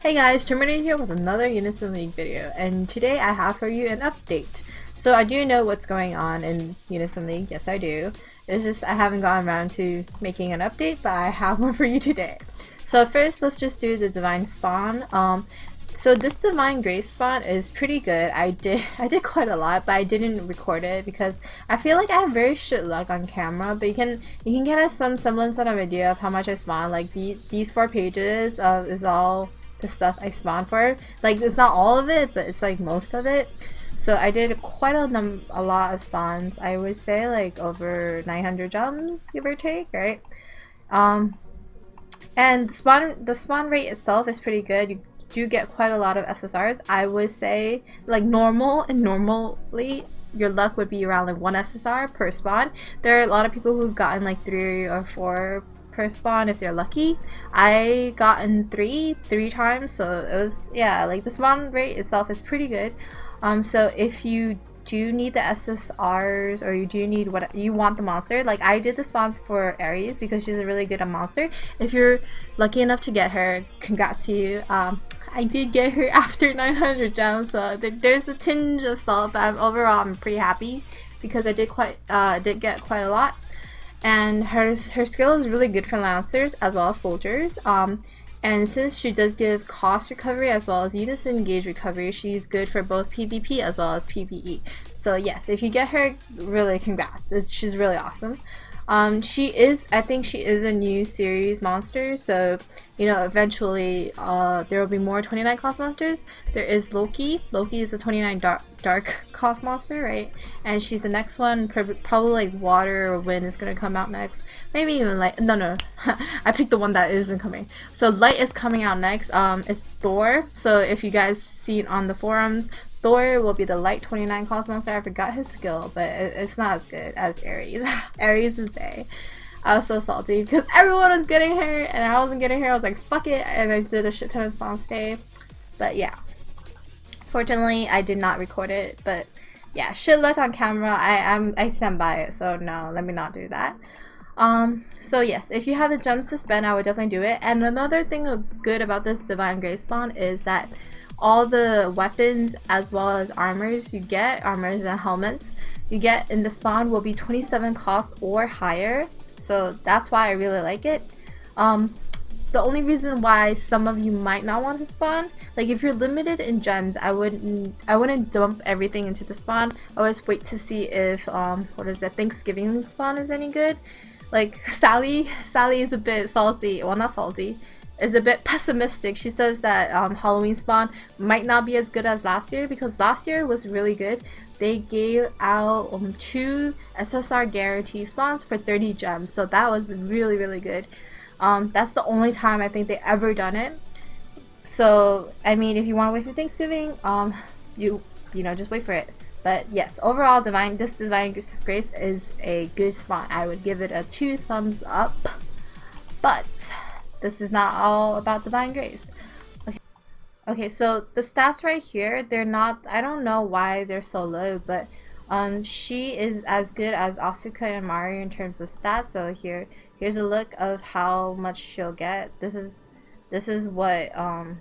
Hey guys, TerMInator here with another Unison League video, and today I have for you an update. So I do know what's going on in Unison League, yes I do. It's just I haven't gotten around to making an update, but I have one for you today. So first, let's just do the Divine Spawn. So this Divine Grace spawn is pretty good. I did quite a lot, but I didn't record it because I feel like I have very shit luck on camera. But you can get some semblance of an idea of how much I spawn. Like these 4 pages is all the stuff I spawn for. Like it's not all of it, but it's like most of it. So I did quite a lot of spawns. I would say like over 900 jumps, give or take, right? And the spawn rate itself is pretty good. You do get quite a lot of SSRs. I would say like normally your luck would be around like 1 SSR per spawn. There are a lot of people who've gotten like 3 or 4 per spawn if they're lucky. I gotten three times, so it was, yeah, like the spawn rate itself is pretty good. So if you do need the SSRs, or you do need what you want the monster, like I did the spawn for Aries because she's a really good monster. If you're lucky enough to get her, congrats to you. I did get her after 900 gems, so there's a tinge of salt, but overall I'm pretty happy because I did get quite a lot. And her skill is really good for lancers as well as soldiers. And since she does give cost recovery as well as unison engage recovery, she's good for both PvP as well as PvE. So yes, if you get her, really congrats. She's really awesome. I think she is a new series monster, so you know eventually there will be more 29 cost monsters. There is Loki. Loki is a 29 dark cost monster, right? And she's the next one. Probably like water or wind is gonna come out next. Maybe even light. No. I picked the one that isn't coming. So light is coming out next. It's Thor. So if you guys see it on the forums, Thor will be the light 29 cost monster. I forgot his skill, but it's not as good as Aries. Aries is Bay. I was so salty because everyone was getting her and I wasn't getting her. I was like, fuck it, and I did a shit ton of spawns today. But yeah, fortunately I did not record it. But yeah, shit luck on camera. I stand by it, so no, let me not do that. So yes, if you have the gems to spend, I would definitely do it. And another thing good about this Divine Grace spawn is that all the weapons as well as armors and helmets you get in the spawn will be 27 cost or higher, so that's why I really like it. The only reason why some of you might not want to spawn, like if you're limited in gems, I wouldn't dump everything into the spawn. I always wait to see if what is that Thanksgiving spawn is any good. Like Sally is a bit salty, well not salty, is a bit pessimistic. She says that Halloween spawn might not be as good as last year because last year was really good. They gave out 2 SSR guarantee spawns for 30 gems, so that was really good. That's the only time I think they ever done it. So I mean, if you want to wait for Thanksgiving, you know just wait for it. But yes, overall, this Divine Grace is a good spawn. I would give it a 2 thumbs up. But this is not all about Divine Grace. Okay, so the stats right here, they're not, I don't know why they're so low, but she is as good as Asuka and Mario in terms of stats. So here's a look of how much she'll get. This is what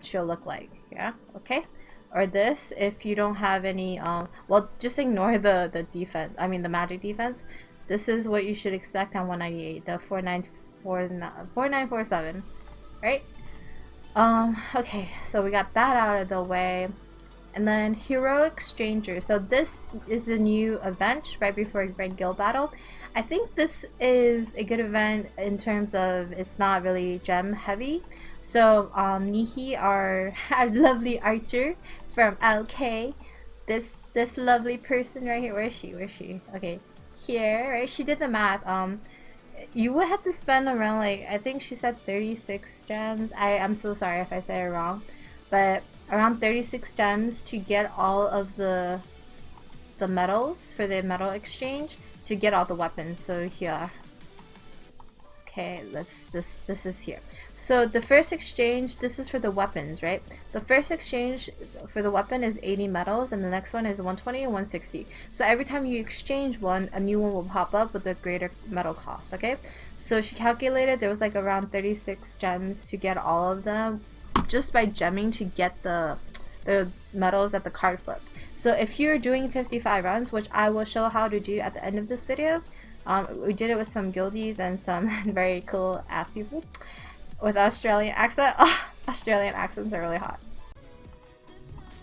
she'll look like. Yeah, okay. Or this, if you don't have any well, just ignore the defense, I mean the magic defense. This is what you should expect on 198, the 4947, right? Okay, so we got that out of the way. And then Heroic Stranger. So this is a new event right before Red Guild Battle. I think this is a good event in terms of it's not really gem heavy. So Nihi, our lovely archer, is from LK. This lovely person right here. Where is she? Okay, here, right? She did the math. You would have to spend around, like, I think she said 36 gems. I'm so sorry if I say it wrong, but around 36 gems to get all of the medals for the medal exchange to get all the weapons. So here, okay, this is here. So the first exchange, this is for the weapons, right? The first exchange for the weapon is 80 medals, and the next one is 120 and 160. So every time you exchange one, a new one will pop up with a greater medal cost. Okay, so she calculated there was like around 36 gems to get all of them just by gemming to get the medals at the card flip. So if you're doing 55 runs, which I will show how to do at the end of this video, we did it with some guildies and some very cool ass people with Australian accent. Oh, Australian accents are really hot.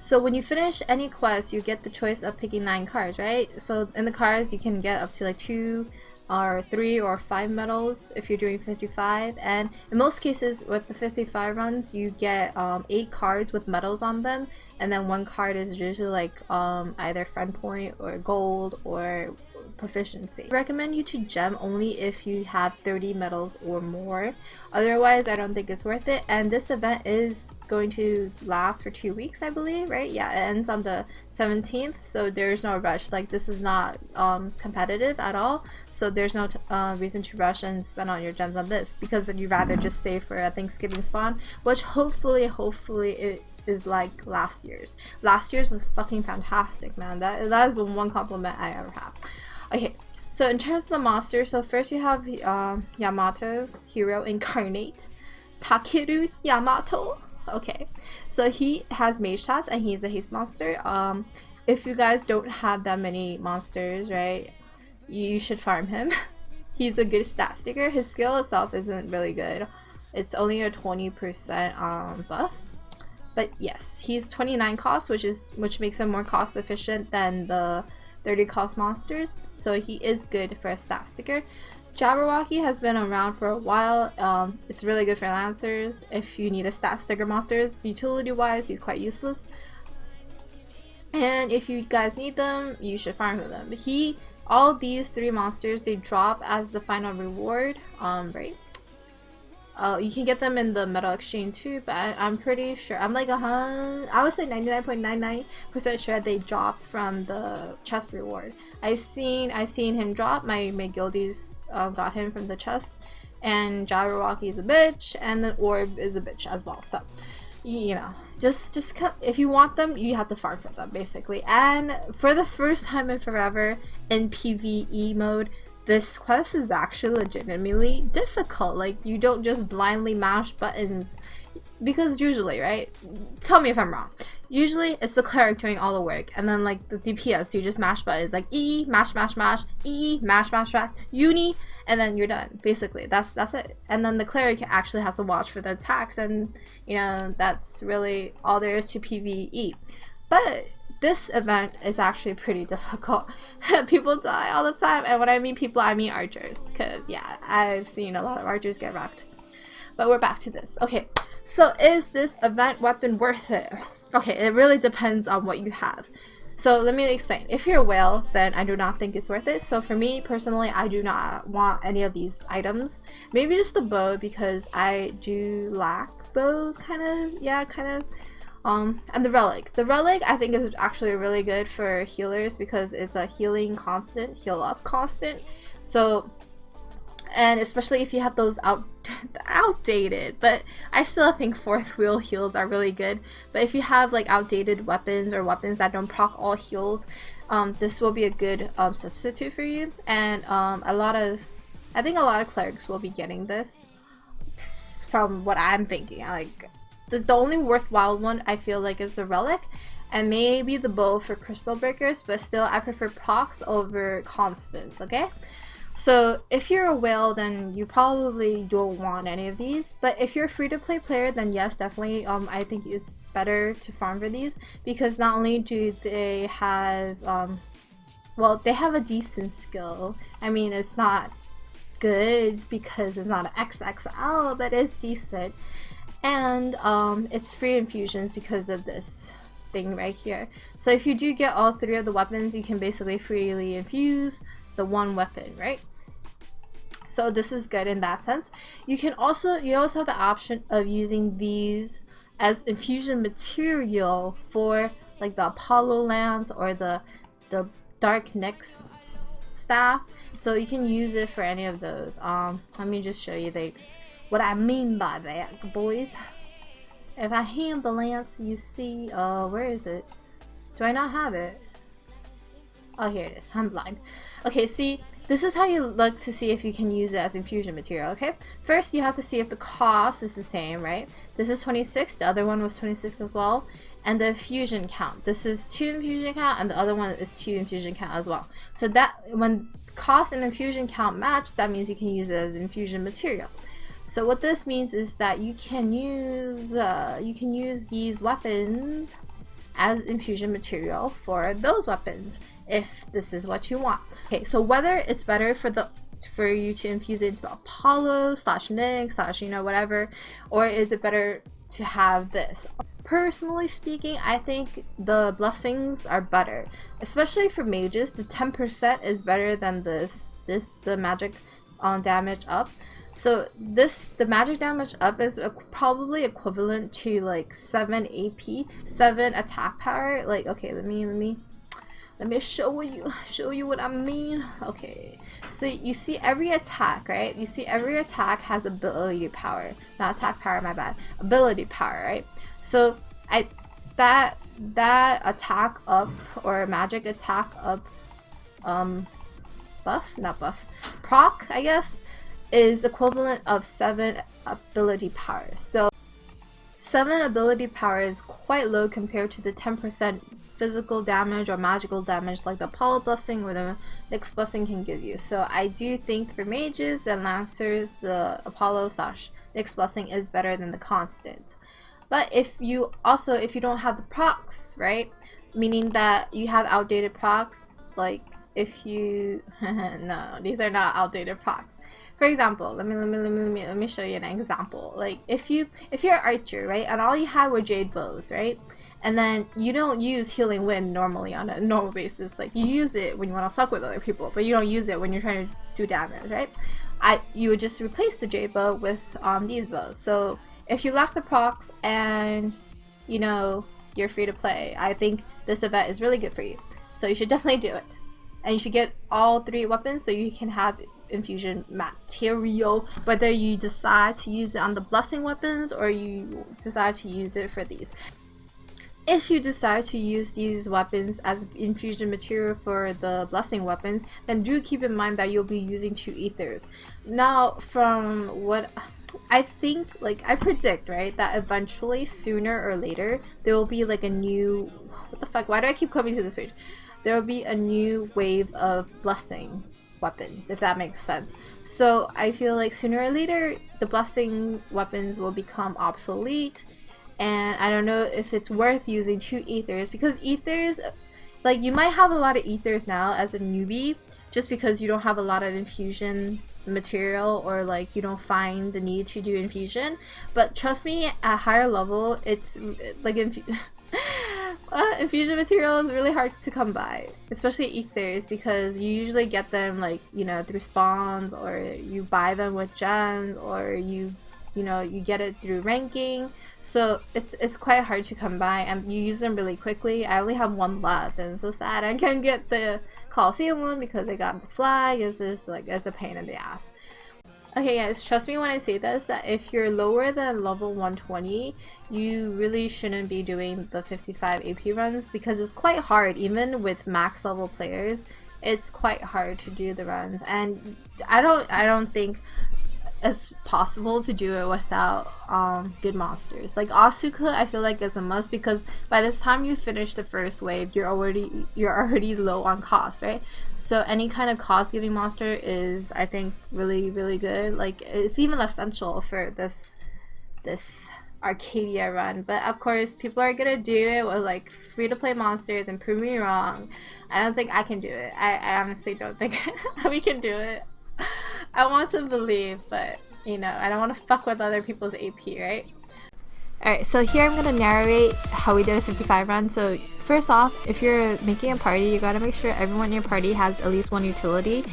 So when you finish any quest, you get the choice of picking 9 cards, right? So in the cards, you can get up to like 2 or 3 or 5 medals if you're doing 55, and in most cases with the 55 runs you get 8 cards with medals on them, and then 1 card is usually like either friend point or gold or proficiency. I recommend you to gem only if you have 30 medals or more, otherwise I don't think it's worth it. And this event is going to last for 2 weeks, I believe, right? Yeah, it ends on the 17th, so there's no rush. Like, this is not competitive at all, so there's no reason to rush and spend all your gems on this, because then you'd rather just save for a Thanksgiving spawn, which hopefully it is like last year's. Last year's was fucking fantastic, man. That is the one compliment I ever have. Okay, so in terms of the monster, so first you have Yamato, Hero Incarnate, Takeru Yamato. Okay, so he has Mage Task and he's a haste monster. If you guys don't have that many monsters, right, you should farm him. He's a good stat sticker. His skill itself isn't really good. It's only a 20% buff. But yes, he's 29 cost, which makes him more cost efficient than the 30 cost monsters, so he is good for a stat sticker. Jabberwocky has been around for a while. It's really good for lancers if you need a stat sticker monsters. Utility wise, he's quite useless, and if you guys need them, you should farm for them. All these 3 monsters, they drop as the final reward, right? You can get them in the metal exchange too, but I'm pretty sure, I'm like I would say 99.99% sure they drop from the chest reward. I've seen him drop. My guildies got him from the chest, and Jabberwocky is a bitch, and the orb is a bitch as well. So you know, just if you want them, you have to farm for them basically. And for the first time in forever in PvE mode, this quest is actually legitimately difficult. Like, you don't just blindly mash buttons, because usually, right, tell me if I'm wrong, usually it's the cleric doing all the work, and then like the DPS, you just mash buttons like E, mash, E, mash, uni, and then you're done. Basically, that's it. And then the cleric actually has to watch for the attacks, and you know, that's really all there is to PvE. But this event is actually pretty difficult. People die all the time, and when I mean people, I mean archers, because yeah, I've seen a lot of archers get wrecked. But we're back to this. Okay, so is this event weapon worth it? Okay, it really depends on what you have. So let me explain. If you're a whale, then I do not think it's worth it. So for me personally, I do not want any of these items. Maybe just the bow, because I do lack bows, kind of. And the relic. The relic I think is actually really good for healers, because it's a healing constant, heal up constant. So, and especially if you have those outdated, but I still think 4th wheel heals are really good. But if you have like outdated weapons or weapons that don't proc all heals, this will be a good substitute for you. And I think a lot of clerics will be getting this, from what I'm thinking. The only worthwhile one I feel like is the relic, and maybe the bow for crystal breakers, but still I prefer procs over constants. Okay, so if you're a whale, then you probably don't want any of these, but if you're a free-to-play player, then yes, definitely I think it's better to farm for these, because not only do they have well, they have a decent skill. I mean, it's not good because it's not an XXL, but it's decent. And it's free infusions because of this thing right here. So if you do get all 3 of the weapons, you can basically freely infuse the one weapon, right? So this is good in that sense. You also have the option of using these as infusion material for like the Apollo lance or the Dark Nyx staff. So you can use it for any of those. Let me just show you what I mean by that, boys. If I hand the lance, you see, where is it? Do I not have it? Oh, here it is. I'm blind. Okay, see, this is how you look to see if you can use it as infusion material, okay? First, you have to see if the cost is the same, right? This is 26, the other one was 26 as well. And the infusion count, this is 2 infusion count, and the other one is 2 infusion count as well. So that when cost and infusion count match, that means you can use it as infusion material. So what this means is that you can use these weapons as infusion material for those weapons if this is what you want. Okay, so whether it's better for you to infuse it into Apollo / Nick / whatever, or is it better to have this? Personally speaking, I think the blessings are better, especially for mages. The 10% is better than the magic damage up. So the magic damage up is probably equivalent to like 7 AP, 7 attack power. Like, okay, let me show you what I mean. Okay, so you see every attack, right? You see every attack has ability power, not attack power, my bad, ability power, right? So that attack up or magic attack up proc, I guess, is equivalent of 7 ability power. So 7 ability power is quite low compared to the 10% physical damage or magical damage like the Apollo blessing or the Nyx blessing can give you. So I do think for mages and lancers, the Apollo / Nyx blessing is better than the constant. But if you don't have the procs, right, meaning that you have outdated procs, like if you no, these are not outdated procs. For example, let me show you an example. Like if you're an archer, right, and all you had were jade bows, right, and then you don't use healing wind normally on a normal basis. Like you use it when you want to fuck with other people, but you don't use it when you're trying to do damage, right? You would just replace the jade bow with these bows. So if you lack the procs and you're free to play, I think this event is really good for you. So you should definitely do it, and you should get all 3 weapons so you can have infusion material, whether you decide to use it on the blessing weapons or you decide to use it for these. If you decide to use these weapons as infusion material for the blessing weapons, then do keep in mind that you'll be using 2 ethers. Now, from what I think, like I predict, right, that eventually, sooner or later, there will be like a new, what the fuck, why do I keep coming to this page? There will be a new wave of blessing weapons, if that makes sense. So I feel like sooner or later the blessing weapons will become obsolete, and I don't know if it's worth using 2 ethers, because ethers, like you might have a lot of ethers now as a newbie just because you don't have a lot of infusion material, or like you don't find the need to do infusion. But trust me, at higher level, it's like infusion material is really hard to come by, especially ethers, because you usually get them like through spawns, or you buy them with gems, or you get it through ranking. So it's quite hard to come by, and you use them really quickly. I only have 1 left, and it's so sad I can't get the Coliseum one because I got the flag. It's just like, it's a pain in the ass. Okay guys, trust me when I say this, that if you're lower than level 120, you really shouldn't be doing the 55 AP runs, because it's quite hard. Even with max level players, it's quite hard to do the runs, and I don't think it's possible to do it without good monsters. Like Asuka, I feel like is a must, because by this time you finish the first wave, you're already low on cost, right? So any kind of cost giving monster is, I think, really good. Like it's even essential for this Arcadia run. But of course people are gonna do it with like free to play monsters, and prove me wrong. I don't think I can do it. I honestly don't think we can do it. I want to believe, but I don't want to fuck with other people's AP, right? Alright, so here I'm going to narrate how we did a 55 run. So first off, if you're making a party, you gotta make sure everyone in your party has at least 1 utility,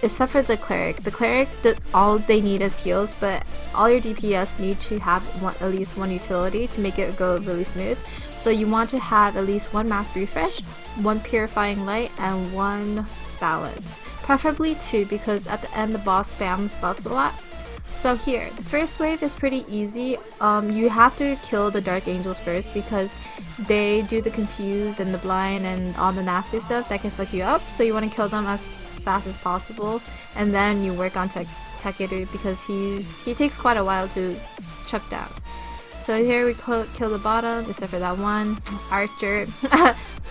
except for the cleric. The cleric, all they need is heals, but all your DPS need to have at least 1 utility to make it go really smooth. So you want to have at least 1 mass refresh, 1 purifying light, and 1 balance. Preferably 2, because at the end the boss spams buffs a lot. So here, the first wave is pretty easy. You have to kill the Dark Angels first, because they do the confuse and the blind and all the nasty stuff that can fuck you up. So you want to kill them as fast as possible, and then you work on Takeru, because he takes quite a while to chuck down. so here we kill the bottom, except for that one archer,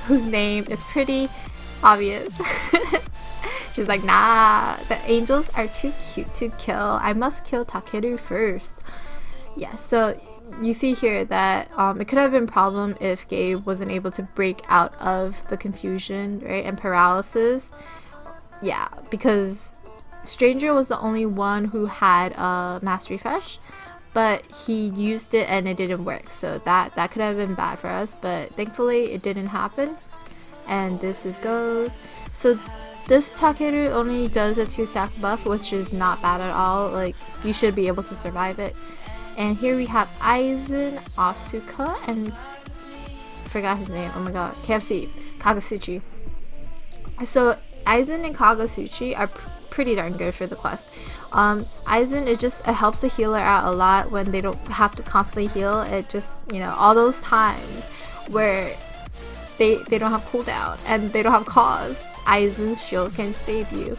whose name is pretty obvious. She's like, nah, the angels are too cute to kill. I must kill Takeru first. Yeah, so you see here that it could have been a problem if Gabe wasn't able to break out of the confusion, right, and paralysis. Yeah, because Stranger was the only one who had a mass refresh, but he used it and it didn't work, so that could have been bad for us, but thankfully it didn't happen. And this is goes. So this Takeru only does a 2-stack buff, which is not bad at all. Like, you should be able to survive it. And here we have Aizen, Asuka, and I forgot his name, oh my god, KFC, Kagasuchi. So Aizen and Kagasuchi are pretty darn good for the quest. Aizen, it helps the healer out a lot when they don't have to constantly heal. It just, you know, all those times where they don't have cooldown and they don't have cause, Aizen's shield can save you.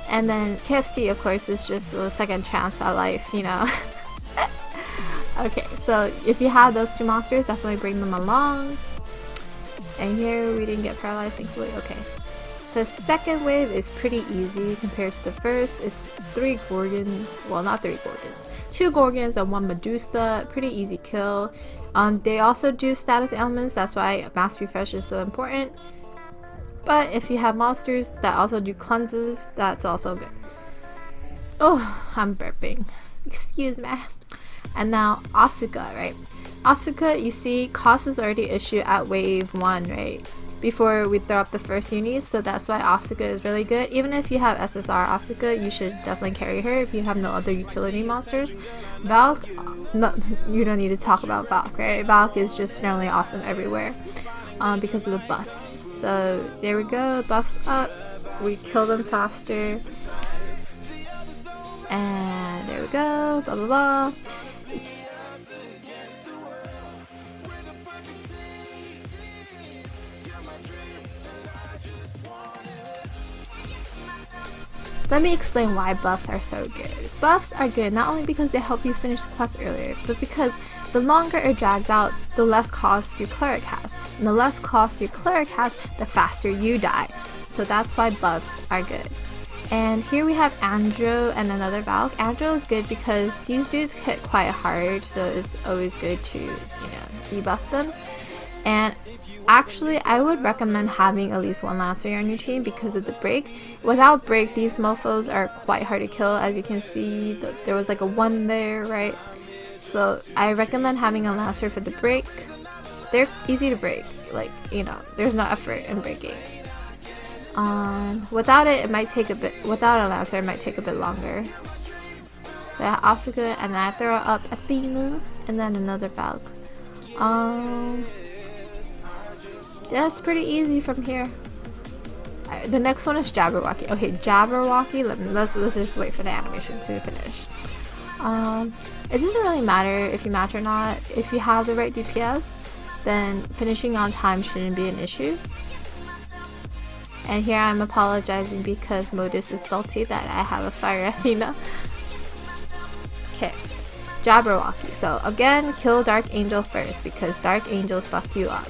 And then KFC, of course, is just a second chance at life, you know. Okay, so if you have those two monsters, definitely bring them along. And here we didn't get paralyzed, thankfully. Okay, so second wave is pretty easy compared to the first. It's 3 Gorgons, well, not 3 Gorgons, 2 Gorgons and 1 Medusa. Pretty easy kill. They also do status ailments, that's why mass refresh is so important. But if you have monsters that also do cleanses, that's also good. Oh, I'm burping, excuse me. And now Asuka, right? Asuka, you see, cost is already issued at wave 1, right? Before we throw up the first unis, so that's why Asuka is really good. Even if you have SSR Asuka, you should definitely carry her if you have no other utility monsters. Valk, no, you don't need to talk about Valk, right? Valk is just generally awesome everywhere because of the buffs. So there we go, buffs up, we kill them faster. And there we go, blah blah blah. Let me explain why buffs are so good. Buffs are good not only because they help you finish the quest earlier, but because the longer it drags out, the less cost your cleric has. And the less cost your cleric has, the faster you die. So that's why buffs are good. And here we have Andro and another Valk. Andro is good because these dudes hit quite hard, so it's always good to, you know, debuff them. And actually, I would recommend having at least 1 Lancer on your team because of the break. Without break, these mofos are quite hard to kill. As you can see, there was like a 1 there, right? So I recommend having a Lancer for the break. They're easy to break, like, you know, there's no effort in breaking. Without it, it might take a bit. Without a Lancer, it might take a bit longer. So I have Asuka, and then I throw up Athena, and then another Valk. That's pretty easy from here. The next one is Jabberwocky. Okay, Jabberwocky. Let's just wait for the animation to finish. It doesn't really matter if you match or not. If you have the right DPS, then finishing on time shouldn't be an issue. And here I'm apologizing because Modus is salty that I have a Fire Athena. Okay, Jabberwocky. So again, kill Dark Angel first because Dark Angels fuck you up.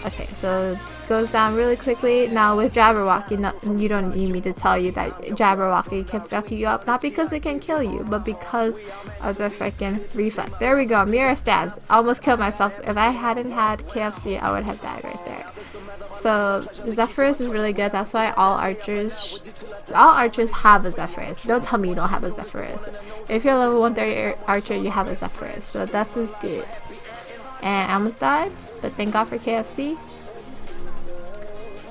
Okay, so it goes down really quickly. Now with Jabberwocky, you don't need me to tell you that Jabberwocky can fuck you up, not because it can kill you, but because of the freaking reflect. There we go, mirror stats. Almost killed myself. If I hadn't had KFC, I would have died right there. So Zephyrus is really good. That's why all archers have a Zephyrus. Don't tell me you don't have a Zephyrus. If you're level 130 archer, you have a Zephyrus. So that's just good. And I almost died, but thank God for KFC.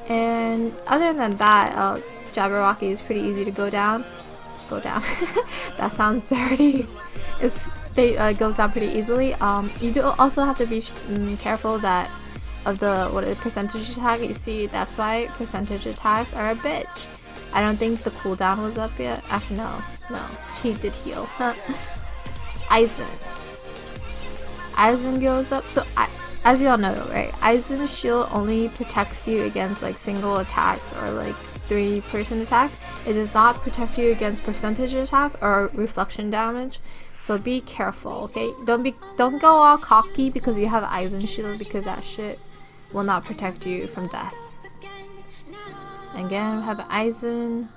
And other than that, Jabberwocky is pretty easy to go down. That sounds dirty. It goes down pretty easily. You do also have to be careful that of the percentage attack. You see, that's why percentage attacks are a bitch. I don't think the cooldown was up yet. Actually, no, she did heal. Aizen goes up. So as you all know, right, Aizen's shield only protects you against like single attacks or like 3-person attacks. It does not protect you against percentage attack or reflection damage. So be careful, okay? Don't go all cocky because you have Eisen shield, because that shit will not protect you from death. Again, we have Eisen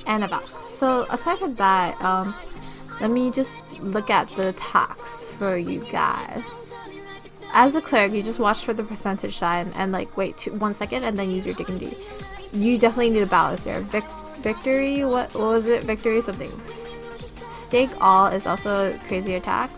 and a Valk. So aside from that, let me just look at the attacks for you guys. As a cleric, you just watch for the percentage sign and like wait 1 second and then use your dignity. You definitely need a balance there. Victory, what was it? Victory something. Stake all is also a crazy attack.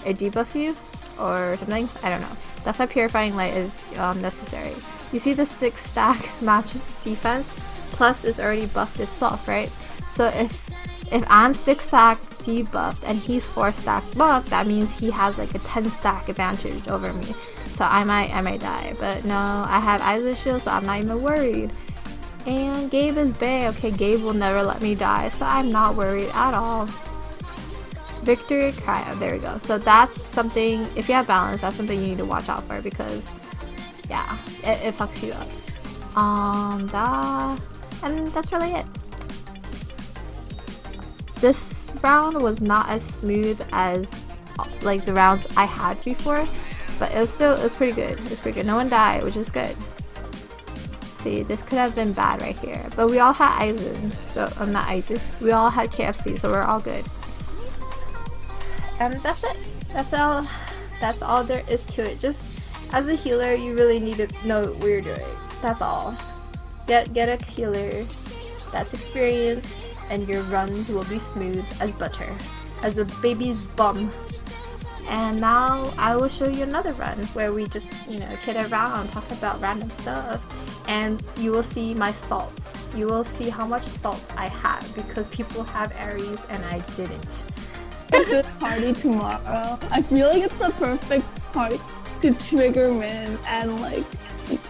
It debuffs you or something. I don't know. That's why Purifying Light is necessary. You see the 6 stack match defense plus is already buffed itself, right? So if I'm 6 stack debuffed and he's 4 stack buffed, that means he has like a 10 stack advantage over me. So I might die, but no, I have Eisen shield, so I'm not even worried. And Gabe is bae. Okay, Gabe will never let me die, so I'm not worried at all. Victory Cryo, there we go. So that's something, if you have balance, that's something you need to watch out for, because yeah, it fucks you up. And that's really it. This round was not as smooth as like the rounds I had before, but it was pretty good. It was pretty good. No one died, which is good. See, this could have been bad right here, but we all had Eisen, so I'm not Eisen. We all had KFC, so we're all good. And that's it. That's all there is to it. Just as a healer, you really need to know what you're doing. That's all. Get a healer that's experienced, and your runs will be smooth as butter, as a baby's bum. And now I will show you another run where we just, kid around, talk about random stuff, and you will see my salt. You will see how much salt I have, because people have Aries and I didn't. This party tomorrow. I feel like it's the perfect party to trigger Min and like.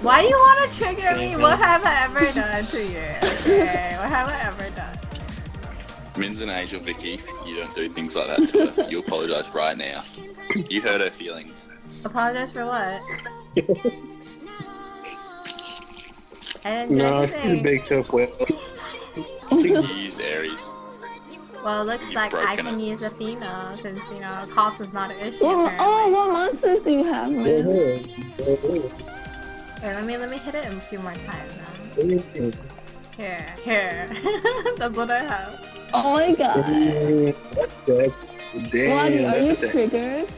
Why you want to trigger me? What have I ever done to you? Okay, what have I ever done? Min's an angel, Vicky. You don't do things like that to her. You apologise right now. You hurt her feelings. Apologize for what? I didn't do No, anything. she's a big tough whale. You used Aries. Well, it looks You've like I broken can it. use Athena, since, cost is not an issue, Oh, apparently. what monsters do you have, Min? Here, let me hit it a few more times now. Here. That's what I have. Oh my god. Damn, Wadi, are you that's it. triggered?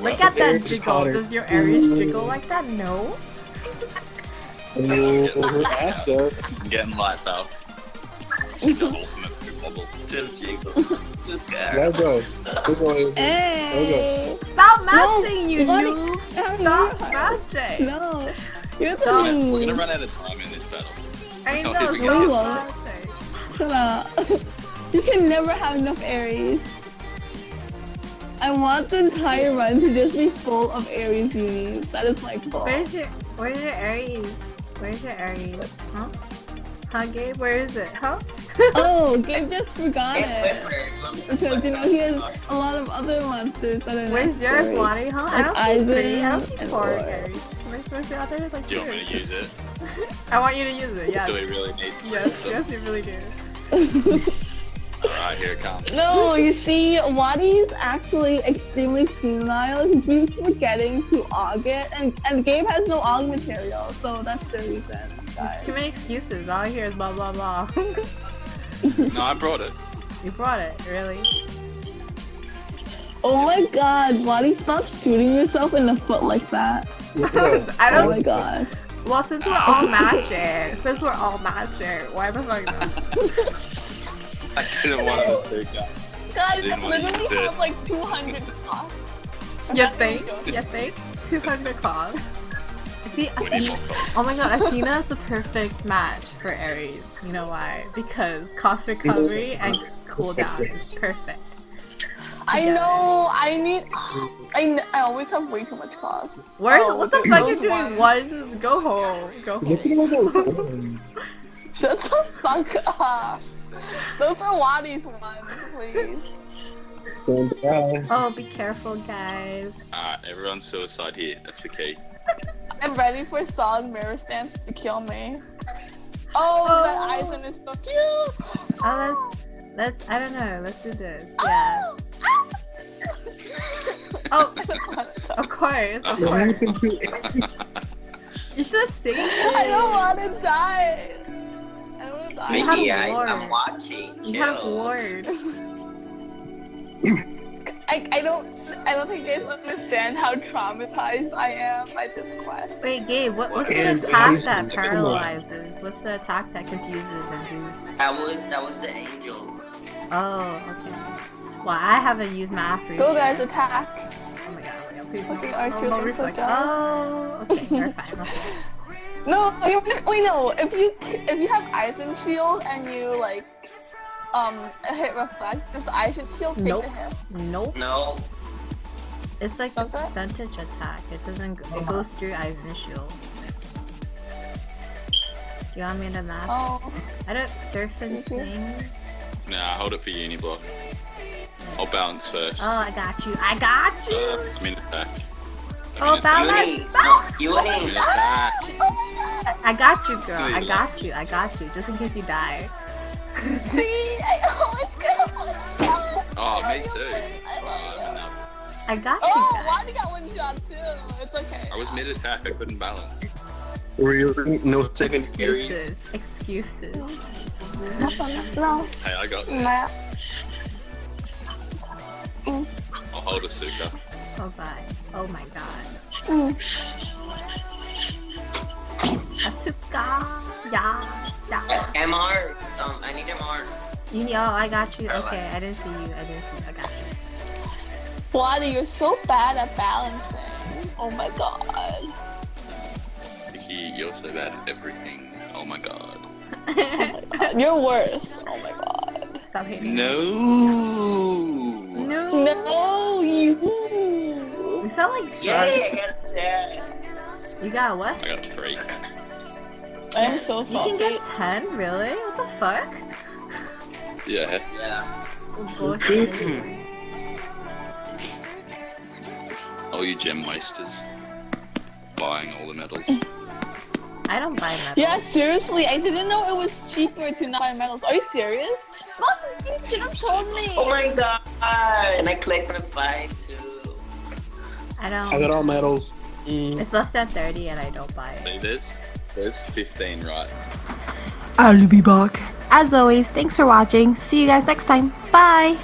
Look at that Aries is jiggle. hotter. Does your Aries jiggle like that? No. Her ass though. I'm getting light though. She's the ultimate poop bubble. Just jiggle. Just go. Let's go. We're going. Hey! Stop matching, you Wadi, noob! how Stop you- matching! No, you're the Stop. We're gonna noob. run out of time in this battle. I know, Okay, we can stop do it. matching. Shut up. You can never have enough Aries. I want the entire run to just be full of Aries unis. That is my goal. Where's your Aries? Where's your Aries? Huh? Huh, Gabe? Where is it? Huh? Oh, Gabe just forgot it. Because, he has a lot of other monsters that are Where's yours, necessary. Wadi? Huh? I Like don't see 3. I don't Eisen see and 4 Lord. Aries. Where's the other? Like Do you want 2. me to use it? I want you to use it, yeah. Do we really need to? Yes, you really do. Alright, here it comes. No, you see, Wadi's actually extremely senile. He keeps forgetting to aug it, and Gabe has no aug material, so that's the reason, There's guys. too many excuses. All I hear is blah blah blah. No, I brought it. You brought it, really? Oh my god, Wadi, stop shooting yourself in the foot like that. I Oh don't. my god. Well, since we're all matching, why the fuck not? I didn't want to guys. Guys, didn't it wanna use literally it. has like 200 costs. You think? 200 cost. See, We need more Athena. cost. Oh my god, Athena is the perfect match for Aries. You know why? Because cost recovery and cooldown is perfect. I together. know, I always have way too much cost. Where's Oh, what the okay, fuck you those doing? ones. One, go home. Go home. Shut the fuck up. Those are Wadi's ones, please. Oh, be careful, guys. Alright, everyone's suicide here. That's the key. I'm ready for solid mirror stance to kill me. Oh, that Eisen is so cute. Oh, I don't know. Let's do this. Yeah. Oh, of course. Of What course. happened to You should have saved it. I don't want to die. I don't want to die. You have Vicky, ward. I'm watching. You have Chill. ward. I don't think you guys understand how traumatized I am by this quest. Wait, Gabe, what's Yeah, an attack it's that easy. paralyzes? What's the attack that confuses and boosts? That was the angel. Oh, okay. Well, I haven't used math reach. Go guys, yet. attack. Oh my god, please Okay, no. Archer, No, no I'm so reflect. jealous. Oh, okay, you're fine. Okay. No, wait, no. If you have Eisen shield and you like hit reflect, does the Eisen shield take Nope. the hit? Nope. No. It's like the Okay. percentage attack. It doesn't. It goes through Eisen shield. Do you want me to map? Oh, I don't surf and Thank you. sing. Nah, hold it for uni block. I'll bounce first. Oh, I got you. I got you. I'm in attack. Oh, balance. Uni. I'm in Uni. attack. I got you, girl. I Please. got you. I got you. Just in case you die. see, I always get one shot. Oh, me too. I love I'm you. enough. I got you, Oh, guys. Wadi got one shot too. It's okay. I was mid attack. I couldn't balance. Really? No secondary. Excuses. Excuses. No, Hey, I got this. nah. I'll hold a Suka. Oh, bye. Oh my god. Mm. Asuka. Yeah. Yeah. MR. I need MR. Oh, I got you. Okay, I didn't see you. I got you. Wadi, you're so bad at balancing. Oh my god. Vicky, you're so bad at everything. Oh my god. You're worse. Oh my god. Stop hating. No. No. No, you. We sound like Yay, drunk. I got 10. You got what? I got 3. I'm so You can salty. get 10? Really? What the fuck? Yeah. Yeah. Bullshit. All you gem wasters. Buying all the medals. I don't buy metal. Yeah, seriously, I didn't know it was cheaper to not buy medals. Are you serious? Boston, you should have told me. Oh my god. And I clicked on the fight too. I I got don't. all medals. It's less than 30 and I don't buy it. See, there's 15 right. I'll be back. As always, thanks for watching. See you guys next time. Bye!